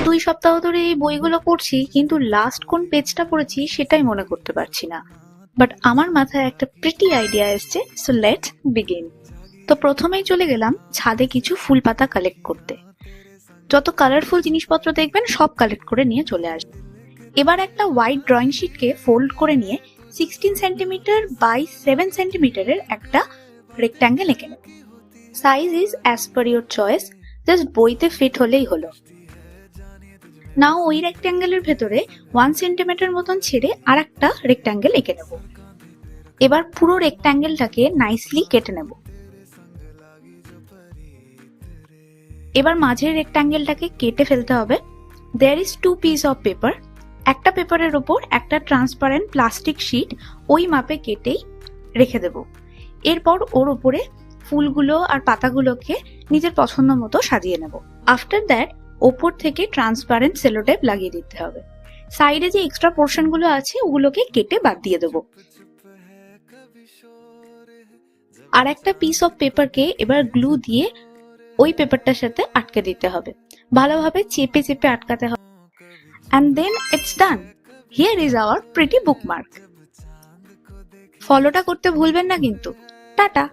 2 সপ্তাহ ধরে এই বইগুলো পড়ছি, কিন্তু লাস্ট কোন পেজটা পড়েছি সেটাই মনে করতে পারছি না। বাট আমার মাথায় একটা প্রিটি আইডিয়া এসছে, সো লেটস বিগিন। তো প্রথমেই চলে গেলাম ছাদে কিছু ফুল পাতা কালেক্ট করতে। যত কালারফুল জিনিসপত্র দেখবেন সব কালেক্ট করে নিয়ে চলে আসবে। এবার একটা হোয়াইট ড্রয়িং শিটকে ফোল্ড করে নিয়ে 16 সেন্টিমিটার বাই 7 সেন্টিমিটারের একটা রেক্ট্যাঙ্গেল এঁকে নেব। Size is as per your choice, just বইতে ফিট হলেই হলো। নাও ওই রেক্ট্যাঙ্গেলের ভেতরে 1 সেন্টিমিটার মতন ছেড়ে আর একটা রেক্ট্যাঙ্গেল এঁকে নেব। এবার পুরো রেক্ট্যাঙ্গেলটাকে নাইসলি কেটে নেব। এবার মাঝের রেক্ট্যাঙ্গেলটাকে কেটে ফেলতে হবে। There is 2 piece of paper. একটা পেপারের ওপর একটা ট্রান্সপারেন্ট প্লাস্টিক শিট ওই মাপে কেটেই রেখে দেব। এরপর ওর উপরে ফুলগুলো আর পাতাগুলোকে নিজের পছন্দ মতো সাজিয়ে নেব। আফটার দ্যাট ওপর থেকে ট্রান্সপারেন্ট সেলোটেপ লাগিয়ে দিতে হবে। সাইডে যে এক্সট্রা পোর্শনগুলো আছে ওগুলোকে কেটে বাদ দিয়ে দেব। আর একটা পিস অফ পেপারকে এবার গ্লু দিয়ে ওই পেপারটার সাথে আটকে দিতে হবে। ভালোভাবে চেপে চেপে আটকাতে হবে। And then it's done. Here is our pretty bookmark. ফলোটা করতে ভুলবেন না কিন্তু। টাটা।